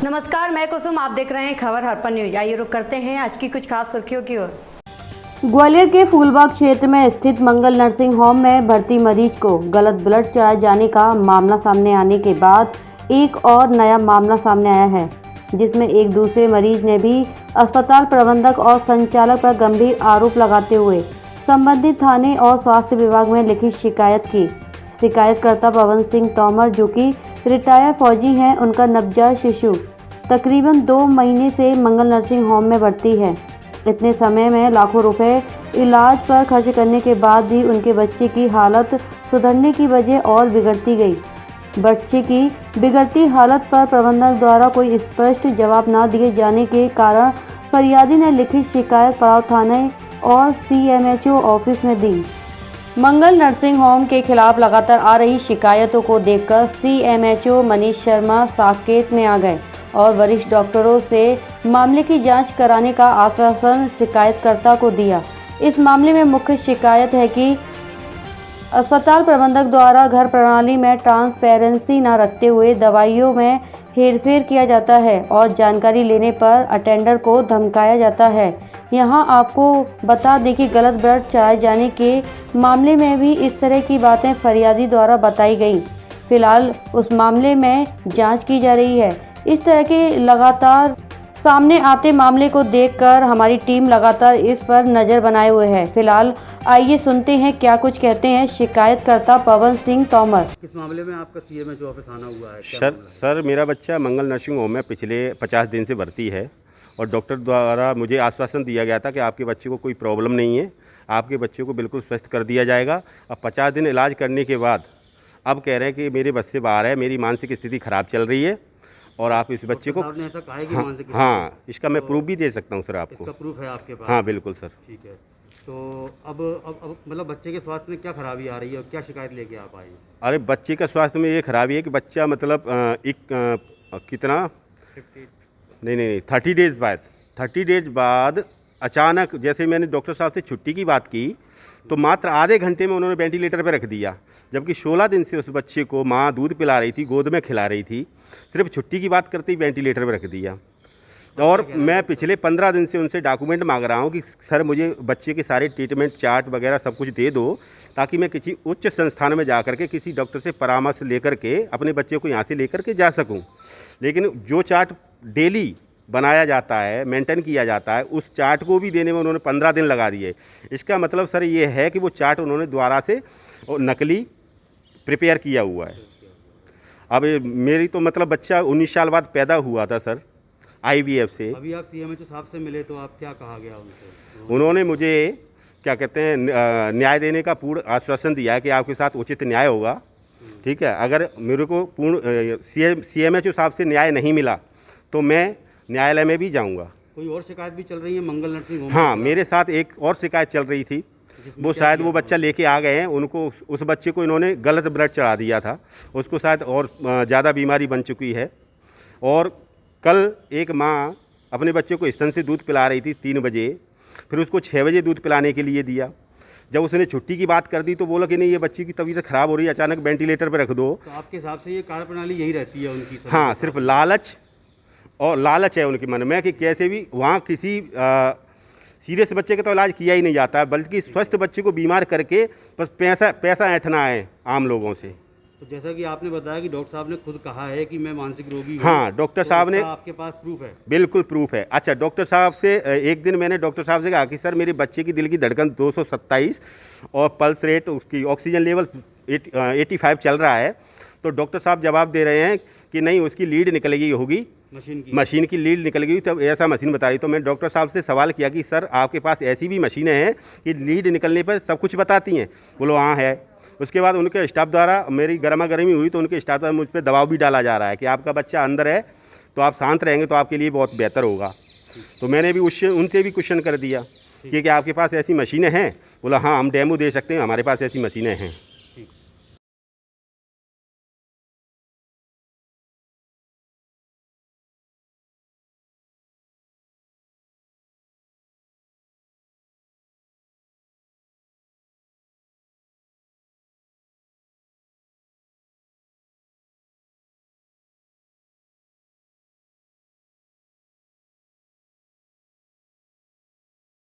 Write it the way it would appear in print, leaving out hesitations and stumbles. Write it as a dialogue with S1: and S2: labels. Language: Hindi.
S1: नमस्कार, मैं कुसुम, आप देख रहे हैं खबर हरपन न्यूज। आइए रुक करते हैं आज की कुछ खास सुर्खियों की ओर।
S2: ग्वालियर के फूलबाग क्षेत्र में स्थित मंगल नर्सिंग होम में भर्ती मरीज को गलत ब्लड चढ़ाए जाने का मामला सामने आने के बाद एक और नया मामला सामने आया है, जिसमें एक दूसरे मरीज ने भी अस्पताल प्रबंधक और संचालक पर गंभीर आरोप लगाते हुए संबंधित थाने और स्वास्थ्य विभाग में लिखित शिकायत की। शिकायतकर्ता पवन सिंह तोमर, जो कि रिटायर्ड फौजी हैं, उनका नवजात शिशु तकरीबन 2 महीने से मंगल नर्सिंग होम में भर्ती है। इतने समय में लाखों रुपए इलाज पर खर्च करने के बाद भी उनके बच्चे की हालत सुधरने की बजाय और बिगड़ती गई। बच्चे की बिगड़ती हालत पर प्रबंधक द्वारा कोई स्पष्ट जवाब न दिए जाने के कारण फरियादी ने लिखित शिकायत पड़ाव थाने और CMHO ऑफिस में दी। मंगल नर्सिंग होम के खिलाफ लगातार आ रही शिकायतों को देखकर CMHO मनीष शर्मा साकेत में आ गए और वरिष्ठ डॉक्टरों से मामले की जांच कराने का आश्वासन शिकायतकर्ता को दिया। इस मामले में मुख्य शिकायत है कि अस्पताल प्रबंधक द्वारा घर प्रणाली में ट्रांसपेरेंसी न रखते हुए दवाइयों में हेरफेर किया जाता है और जानकारी लेने पर अटेंडर को धमकाया जाता है। यहां आपको बता दें कि गलत ब्लड चढ़ाए जाने के मामले में भी इस तरह की बातें फरियादी द्वारा बताई गई। फिलहाल उस मामले में जांच की जा रही है। इस तरह के लगातार सामने आते मामले को देखकर हमारी टीम लगातार इस पर नज़र बनाए हुए है। फिलहाल आइए सुनते हैं क्या कुछ कहते हैं शिकायतकर्ता पवन सिंह तोमर।
S3: किस मामले में आपका CMHO ऑफिस आना हुआ है?
S4: सर मेरा बच्चा मंगल नर्सिंग होम में पिछले 50 दिन से भर्ती है और डॉक्टर द्वारा मुझे आश्वासन दिया गया था कि आपके बच्चे को कोई प्रॉब्लम नहीं है, आपके बच्चे को बिल्कुल स्वस्थ कर दिया जाएगा। अब 50 दिन इलाज करने के बाद अब कह रहे हैं कि मेरे बस से बाहर है, मेरी मानसिक स्थिति खराब चल रही है और आप इस बच्चे को
S3: ऐसा कहा है कि मानसिक
S4: हाँ, इसका मैं प्रूफ भी दे सकता हूँ सर आपको।
S3: इसका प्रूफ है आपके पास?
S4: हाँ बिल्कुल सर।
S3: ठीक है, तो अब मतलब बच्चे के स्वास्थ्य में क्या खराबी आ रही है और क्या शिकायत लेके आप आए?
S4: अरे बच्चे का स्वास्थ्य में ये खराबी है कि बच्चा मतलब कितना नहीं 30 डेज बाद अचानक, जैसे मैंने डॉक्टर साहब से छुट्टी की बात की तो मात्र आधे घंटे में उन्होंने वेंटिलेटर पर रख दिया, जबकि 16 दिन से उस बच्चे को माँ दूध पिला रही थी, गोद में खिला रही थी। सिर्फ छुट्टी की बात करते ही वेंटिलेटर पर रख दिया। और मैं पिछले 15 दिन से उनसे डॉक्यूमेंट मांग रहा हूँ कि सर मुझे बच्चे के सारे ट्रीटमेंट चार्ट वगैरह सब कुछ दे दो, ताकि मैं किसी उच्च संस्थान में जा कर के किसी डॉक्टर से परामर्श लेकर के अपने बच्चे को यहाँ से लेकर के जा सकूँ। लेकिन जो चार्ट डेली बनाया जाता है, मेंटेन किया जाता है, उस चार्ट को भी देने में उन्होंने 15 दिन लगा दिए। इसका मतलब सर ये है कि वो चार्ट उन्होंने द्वारा से नकली प्रिपेयर किया हुआ है। अब मेरी तो मतलब बच्चा 19 साल बाद पैदा हुआ था सर, IVF से।
S3: अभी आप CMHO साहब से मिले तो आप क्या कहा गया उनसे?
S4: उन्होंने मुझे क्या कहते हैं न्याय देने का पूर्ण आश्वासन दिया है कि आपके साथ उचित न्याय होगा। ठीक है, अगर मेरे को पूर्ण CMHO साहब से न्याय नहीं मिला तो मैं न्यायालय में भी जाऊंगा।
S3: कोई और शिकायत भी चल रही है मंगल नर्सिंग होम? हाँ,
S4: मेरे साथ एक और शिकायत चल रही थी, वो शायद वो बच्चा लेके आ गए हैं, उनको उस बच्चे को इन्होंने गलत ब्लड चढ़ा दिया था, उसको शायद और ज़्यादा बीमारी बन चुकी है। और कल एक माँ अपने बच्चे को स्तन से दूध पिला रही थी 3 बजे, फिर उसको 6 बजे दूध पिलाने के लिए दिया। जब उसने छुट्टी की बात कर दी तो बोला कि नहीं, ये बच्चे की तबीयत ख़राब हो रही है, अचानक वेंटिलेटर पर रख दो।
S3: तो आपके हिसाब से ये कार्यप्रणाली यही रहती है उनकी?
S4: हाँ, सिर्फ लालच है उनके मन में कि कैसे भी वहाँ किसी सीरियस बच्चे का तो इलाज किया ही नहीं जाता है, बल्कि स्वस्थ बच्चे को बीमार करके बस पैसा ऐंठना है आम लोगों से।
S3: तो जैसा कि आपने बताया कि डॉक्टर साहब ने खुद कहा है कि मैं मानसिक रोगी हूँ।
S4: हाँ, डॉक्टर साहब ने,
S3: आपके पास प्रूफ है? बिल्कुल
S4: प्रूफ है। अच्छा, डॉक्टर साहब से एक दिन मैंने डॉक्टर साहब से कहा कि सर मेरे बच्चे की दिल की धड़कन 227 और पल्स रेट, उसकी ऑक्सीजन लेवल 85 चल रहा है। तो डॉक्टर साहब जवाब दे रहे हैं कि नहीं, उसकी लीड निकल गई होगी, मशीन की लीड निकल गई, तब ऐसा मशीन बता रही। तो मैंने डॉक्टर साहब से सवाल किया कि सर आपके पास ऐसी भी मशीनें हैं कि लीड निकलने पर सब कुछ बताती हैं? बोलो हाँ है। उसके बाद उनके स्टाफ द्वारा मेरी गर्मा गर्मी हुई तो उनके स्टाफ द्वारा मुझ पर दबाव भी डाला जा रहा है कि आपका बच्चा अंदर है तो आप शांत रहेंगे तो आपके लिए बहुत बेहतर होगा। तो मैंने भी उनसे भी क्वेश्चन कर दिया कि आपके पास ऐसी मशीनें हैं? बोला हाँ, हम डेमो दे सकते हैं, हमारे पास ऐसी मशीनें हैं।